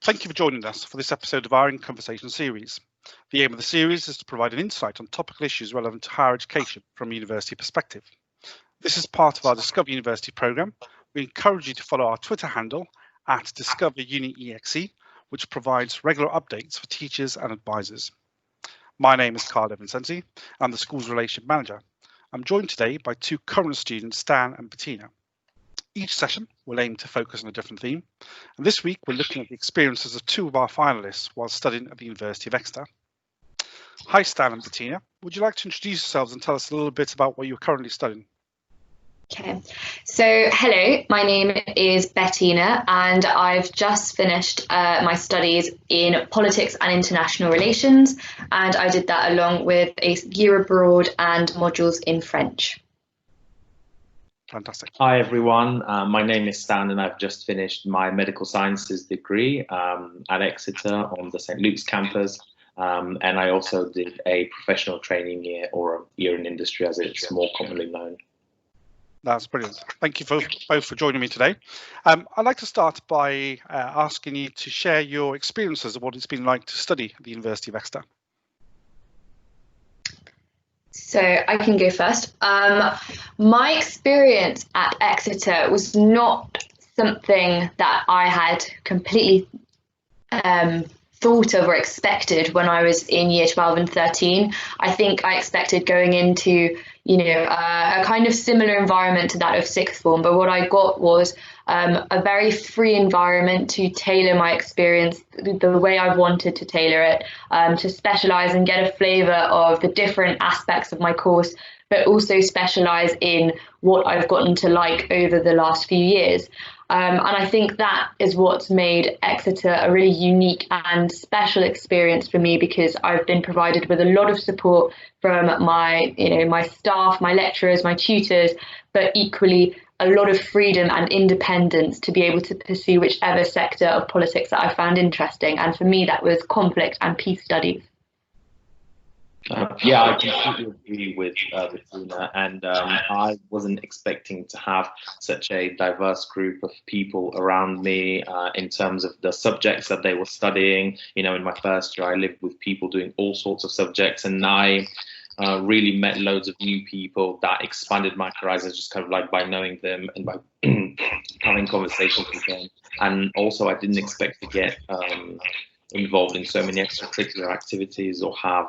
Thank you for joining us for this episode of our In Conversation series. The aim of the series is to provide an insight on topical issues relevant to higher education from a university perspective. This is part of our Discover University programme. We encourage you to follow our Twitter handle at DiscoverUniEXE, which provides regular updates for teachers and advisors. My name is Carl Vincenti. I'm the Schools Relations Manager. I'm joined today by two current students, Stan and Bettina. Each session will aim to focus on a different theme, and this week we're looking at the experiences of two of our finalists while studying at the University of Exeter. Hi Stan and Bettina, would you like to introduce yourselves and tell us a little bit about what you're currently studying? Okay, so hello, my name is Bettina and I've just finished my studies in politics and international relations, and I did that along with a year abroad and modules in French. Fantastic. Hi everyone, my name is Stan and I've just finished my medical sciences degree at Exeter on the St. Luke's campus, and I also did a professional training year, or a year in industry as it's more commonly known. That's brilliant. Thank you both for joining me today. I'd like to start by asking you to share your experiences of what it's been like to study at the University of Exeter. So I can go first. My experience at Exeter was not something that I had completely thought of or expected when I was in year 12 and 13. I think I expected going into, a kind of similar environment to that of sixth form, but what I got was a very free environment to tailor my experience the way I wanted to tailor it, to specialise and get a flavour of the different aspects of my course, but also specialise in what I've gotten to like over the last few years. And I think that is what's made Exeter a really unique and special experience for me, because I've been provided with a lot of support from my staff, my lecturers, my tutors, but equally a lot of freedom and independence to be able to pursue whichever sector of politics that I found interesting. And for me, that was conflict and peace studies. Yeah, I completely agree with Bettina, and I wasn't expecting to have such a diverse group of people around me in terms of the subjects that they were studying. In my first year, I lived with people doing all sorts of subjects, and I really met loads of new people that expanded my horizons, just kind of like by knowing them and by having conversations with them. And also, I didn't expect to get involved in so many extracurricular activities or have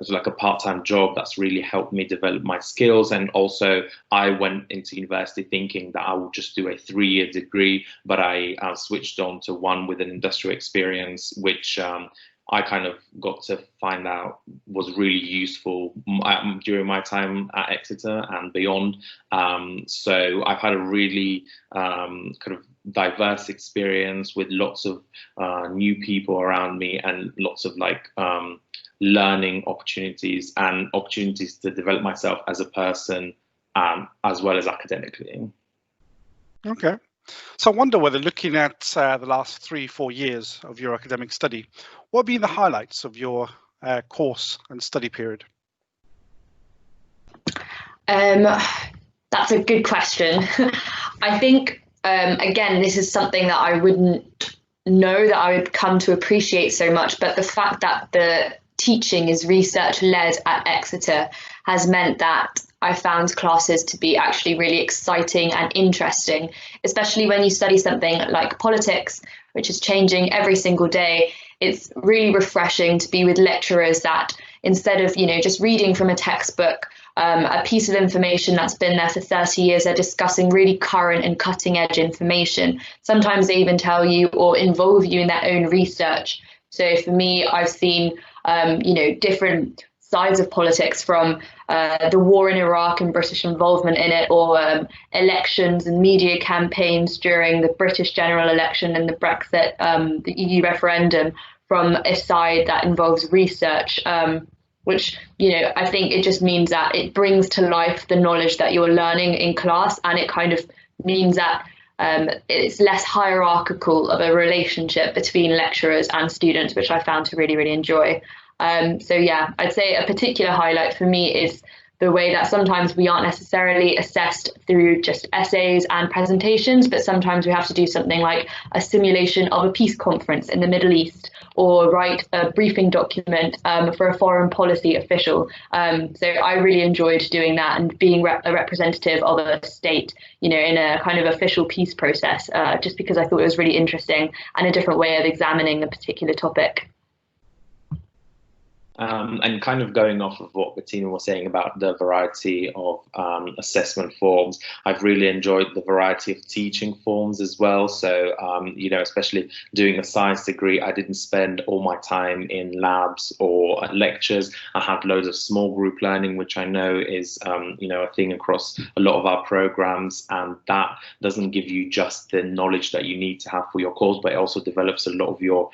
like a part-time job that's really helped me develop my skills. And also I went into university thinking that I would just do a 3-year degree, but I switched on to one with an industrial experience, which I kind of got to find out was really useful during my time at Exeter and beyond. So I've had a really kind of diverse experience with lots of new people around me and lots of learning opportunities and opportunities to develop myself as a person as well as academically. Okay. So I wonder whether, looking at the last 3-4 years of your academic study, what have been the highlights of your course and study period? That's a good question. I think, again, this is something that I wouldn't know that I would come to appreciate so much, but the fact that the teaching is research-led at Exeter has meant that I found classes to be actually really exciting and interesting, especially when you study something like politics, which is changing every single day. It's really refreshing to be with lecturers that, instead of just reading from a textbook, a piece of information that's been there for 30 years, they're discussing really current and cutting edge information. Sometimes they even tell you or involve you in their own research. So for me, I've seen different sides of politics, from the war in Iraq and British involvement in it, or elections and media campaigns during the British general election and the Brexit, the EU referendum, from a side that involves research, which, I think it just means that it brings to life the knowledge that you're learning in class, and it kind of means that it's less hierarchical of a relationship between lecturers and students, which I found to really, really enjoy. So yeah, I'd say a particular highlight for me is the way that sometimes we aren't necessarily assessed through just essays and presentations, but sometimes we have to do something like a simulation of a peace conference in the Middle East, or write a briefing document for a foreign policy official. So I really enjoyed doing that and being a representative of a state, in a kind of official peace process, just because I thought it was really interesting and a different way of examining a particular topic. And kind of going off of what Bettina was saying about the variety of assessment forms, I've really enjoyed the variety of teaching forms as well. So, especially doing a science degree, I didn't spend all my time in labs or lectures. I had loads of small group learning, which I know is, a thing across a lot of our programs. And that doesn't give you just the knowledge that you need to have for your course, but it also develops a lot of your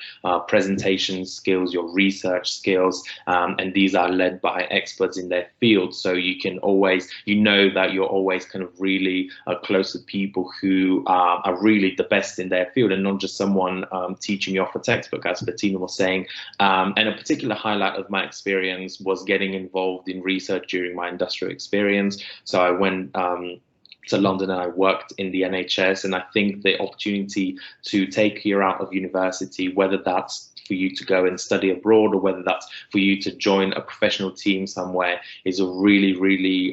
presentation skills, your research skills. And these are led by experts in their field, so you can always, that you're always kind of really close to people who are really the best in their field, and not just someone teaching you off a textbook, as Bettina was saying. And a particular highlight of my experience was getting involved in research during my industrial experience. So I went to London and I worked in the NHS, and I think the opportunity to take a year out of university, whether that's for you to go and study abroad or whether that's for you to join a professional team somewhere, is a really, really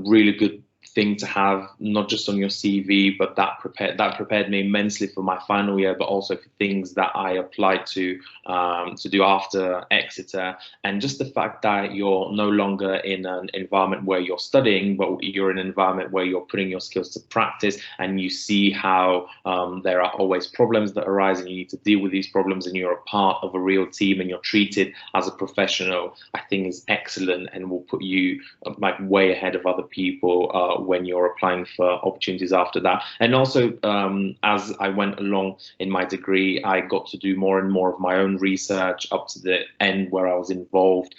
really good thing to have, not just on your CV, but that prepared me immensely for my final year, but also for things that I applied to do after Exeter. And just the fact that you're no longer in an environment where you're studying, but you're in an environment where you're putting your skills to practice, and you see how there are always problems that arise and you need to deal with these problems, and you're a part of a real team and you're treated as a professional, I think is excellent and will put you way ahead of other people when you're applying for opportunities after that. And also, as I went along in my degree, I got to do more and more of my own research up to the end, where I was involved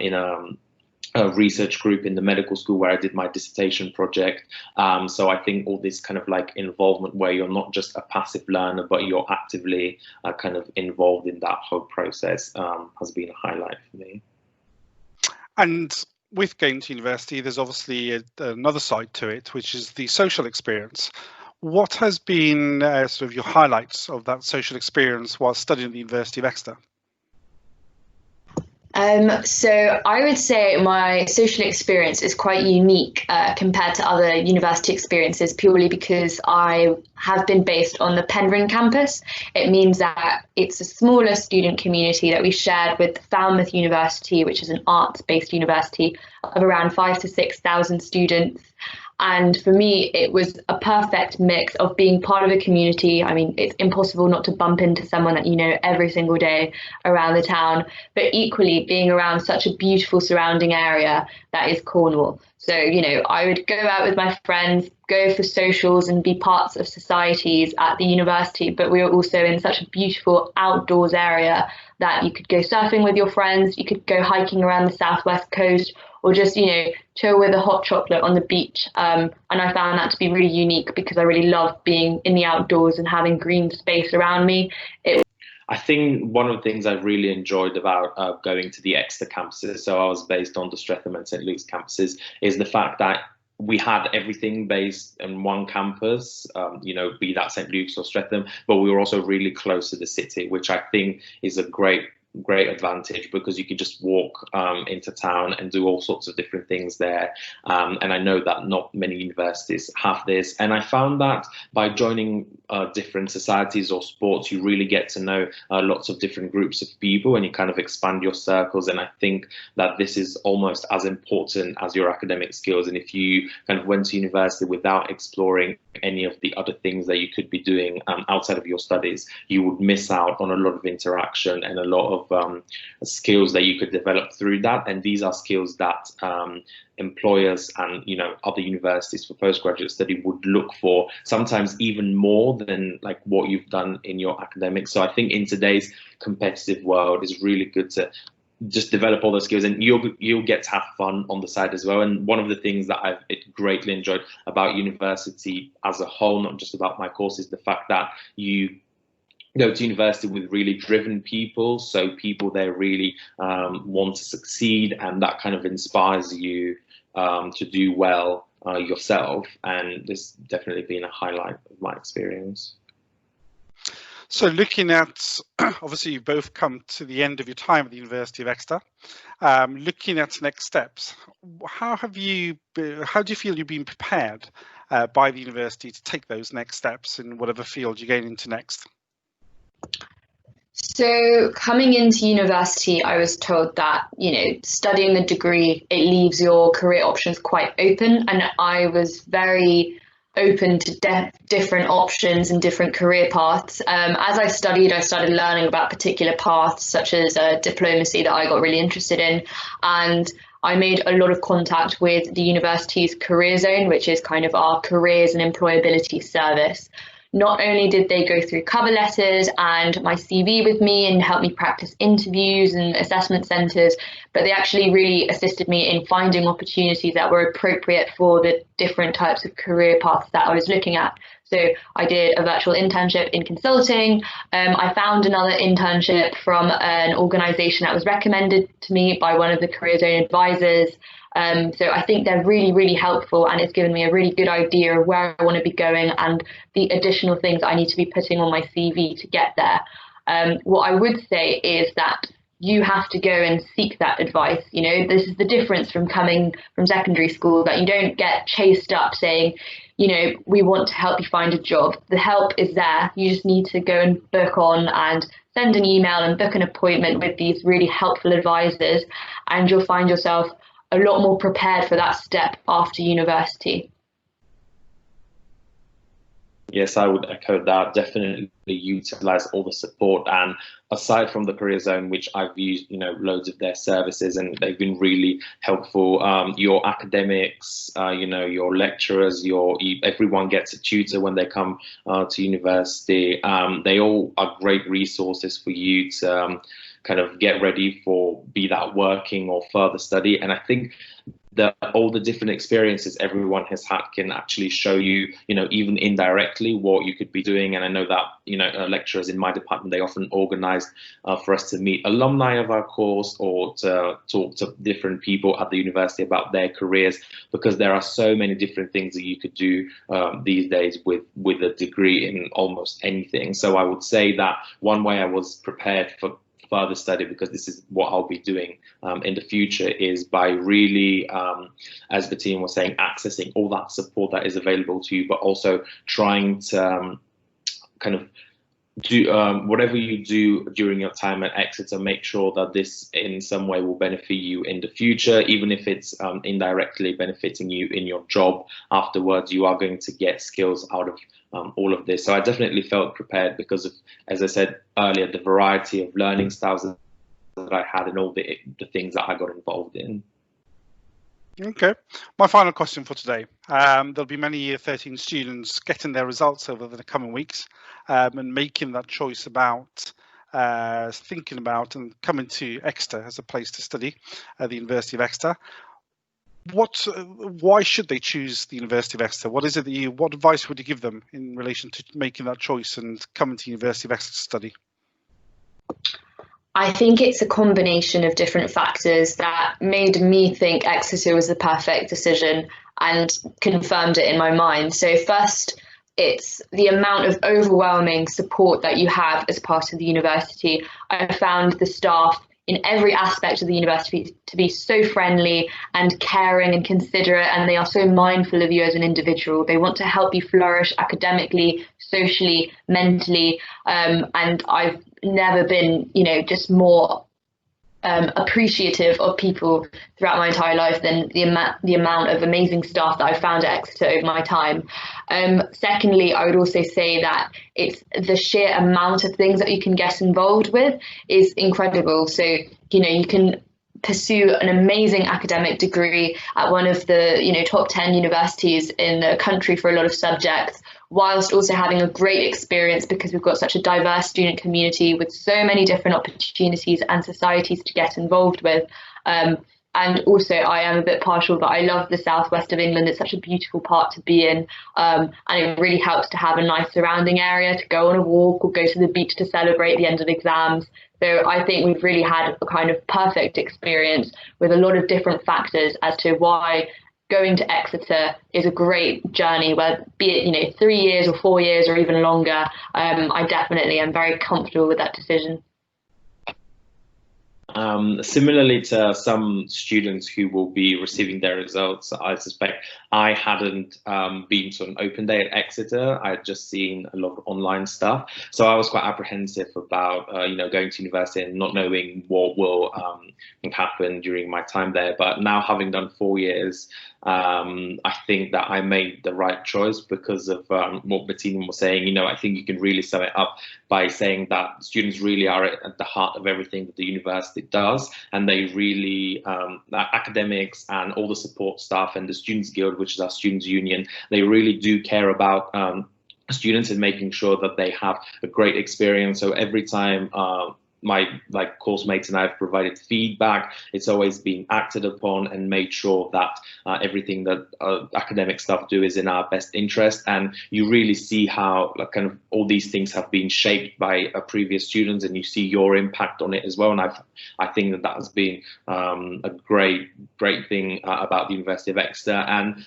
in a research group in the medical school where I did my dissertation project. So I think all this kind of involvement where you're not just a passive learner, but you're actively kind of involved in that whole process has been a highlight for me. And with going to university, there's obviously another side to it, which is the social experience. What has been sort of your highlights of that social experience while studying at the University of Exeter? So I would say my social experience is quite unique compared to other university experiences, purely because I have been based on the Penryn campus. It means that it's a smaller student community that we shared with Falmouth University, which is an arts-based university of around 5,000 to 6,000 students. And for me, it was a perfect mix of being part of a community. I mean, it's impossible not to bump into someone that you know every single day around the town, but equally being around such a beautiful surrounding area that is Cornwall. So, I would go out with my friends, go for socials and be parts of societies at the university, but we were also in such a beautiful outdoors area that you could go surfing with your friends, you could go hiking around the southwest coast, or just, chill with a hot chocolate on the beach. And I found that to be really unique because I really love being in the outdoors and having green space around me. I think one of the things I've really enjoyed about going to the Exeter campuses, so I was based on the Streatham and St Luke's campuses, is the fact that we had everything based in one campus, be that St Luke's or Streatham, but we were also really close to the city, which I think is a great advantage, because you can just walk into town and do all sorts of different things there. And I know that not many universities have this. And I found that by joining different societies or sports, you really get to know lots of different groups of people, and you kind of expand your circles. And I think that this is almost as important as your academic skills. And if you kind of went to university without exploring any of the other things that you could be doing outside of your studies, you would miss out on a lot of interaction and a lot of skills that you could develop through that. And these are skills that employers and other universities for postgraduate study would look for, sometimes even more than what you've done in your academics. So I think in today's competitive world, it's really good to just develop all those skills, and you'll get to have fun on the side as well. And one of the things that I've greatly enjoyed about university as a whole, not just about my course, is the fact that you go to university with really driven people, so people that really want to succeed, and that kind of inspires you to do well yourself. And this definitely been a highlight of my experience. So looking at, obviously you've both come to the end of your time at the University of Exeter. Looking at next steps, how do you feel you've been prepared by the university to take those next steps in whatever field you're going into next? So coming into university, I was told that, studying the degree, it leaves your career options quite open. And I was very open to different options and different career paths. As I started learning about particular paths, such as diplomacy, that I got really interested in. And I made a lot of contact with the university's career zone, which is kind of our careers and employability service. Not only did they go through cover letters and my CV with me and help me practice interviews and assessment centres, but they actually really assisted me in finding opportunities that were appropriate for the different types of career paths that I was looking at. So I did a virtual internship in consulting. I found another internship from an organisation that was recommended to me by one of the career zone advisors. So I think they're really, really helpful, and it's given me a really good idea of where I want to be going and the additional things I need to be putting on my CV to get there. What I would say is that you have to go and seek that advice. This is the difference from coming from secondary school, that you don't get chased up saying, we want to help you find a job. The help is there. You just need to go and book on and send an email and book an appointment with these really helpful advisors, and you'll find yourself a lot more prepared for that step after university. Yes, I would echo that. Definitely utilize all the support. And aside from the career zone, which I've used, loads of their services, and they've been really helpful. Your academics, your lecturers, everyone gets a tutor when they come to university. They all are great resources for you to kind of get ready for, be that working or further study. And I think that all the different experiences everyone has had can actually show you, even indirectly, what you could be doing. And I know that, lecturers in my department, they often organize for us to meet alumni of our course or to talk to different people at the university about their careers, because there are so many different things that you could do these days with a degree in almost anything. So I would say that one way I was prepared for further study, because this is what I'll be doing in the future, is by really, as the team was saying, accessing all that support that is available to you, but also trying to kind of do whatever you do during your time at Exeter, make sure that this in some way will benefit you in the future, even if it's indirectly benefiting you in your job afterwards. You are going to get skills out of all of this. So I definitely felt prepared because of, as I said earlier, the variety of learning styles that I had and all the things that I got involved in. Okay, my final question for today. There'll be many Year 13 students getting their results over the coming weeks and making that choice about thinking about and coming to Exeter as a place to study at the University of Exeter. Why should they choose the University of Exeter? What is it that what advice would you give them in relation to making that choice and coming to the University of Exeter to study? I think it's a combination of different factors that made me think Exeter was the perfect decision and confirmed it in my mind. So first, it's the amount of overwhelming support that you have as part of the university. I found the staff in every aspect of the university to be so friendly and caring and considerate, and they are so mindful of you as an individual. They want to help you flourish academically, socially, mentally, and I've never been, just more appreciative of people throughout my entire life than the amount of amazing staff that I've found at Exeter over my time. Secondly, I would also say that it's the sheer amount of things that you can get involved with is incredible. So, you can pursue an amazing academic degree at one of the, top 10 universities in the country for a lot of subjects, whilst also having a great experience because we've got such a diverse student community with so many different opportunities and societies to get involved with. And also I am a bit partial, but I love the southwest of England. It's such a beautiful part to be in, and it really helps to have a nice surrounding area to go on a walk or go to the beach to celebrate the end of exams. So I think we've really had a kind of perfect experience with a lot of different factors as to why going to Exeter is a great journey, whether be it 3 years or 4 years or even longer. I definitely am very comfortable with that decision. Similarly to some students who will be receiving their results, I suspect I hadn't been to an open day at Exeter. I had just seen a lot of online stuff, so I was quite apprehensive about going to university and not knowing what will happen during my time there. But now, having done 4 years, I think that I made the right choice because of what Bettina was saying. I think you can really sum it up by saying that students really are at the heart of everything that the university does, and they really, academics and all the support staff and the Students' Guild, which is our students' union, they really do care about students and making sure that they have a great experience. So every time my course mates and I have provided feedback, it's always been acted upon and made sure that everything that academic staff do is in our best interest. And you really see how kind of all these things have been shaped by previous students, and you see your impact on it as well. And I think that has been a great thing about the University of Exeter. And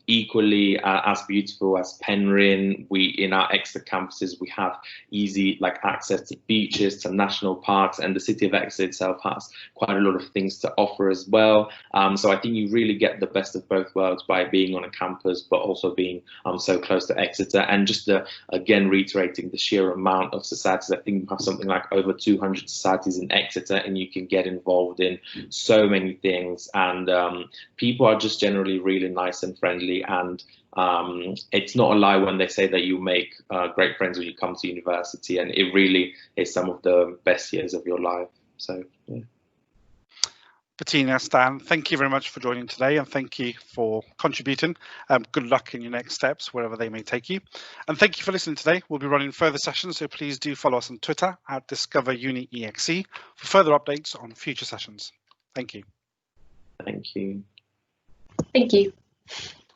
equally as beautiful as Penryn, we in our Exeter campuses we have easy access to beaches, to national parks, and the city of Exeter itself has quite a lot of things to offer as well. So I think you really get the best of both worlds by being on a campus, but also being so close to Exeter. And just again reiterating the sheer amount of societies, I think we have something like over 200 societies in Exeter, and you can get involved in so many things. And people are just generally really nice and friendly, and it's not a lie when they say that you make great friends when you come to university, and it really is some of the best years of your life. So yeah. Bettina, Stan, thank you very much for joining today, and thank you for contributing. Good luck in your next steps, wherever they may take you. And thank you for listening today. We'll be running further sessions, so please do follow us on Twitter at DiscoverUniEXE for further updates on future sessions. Thank you. Thank you. Thank you.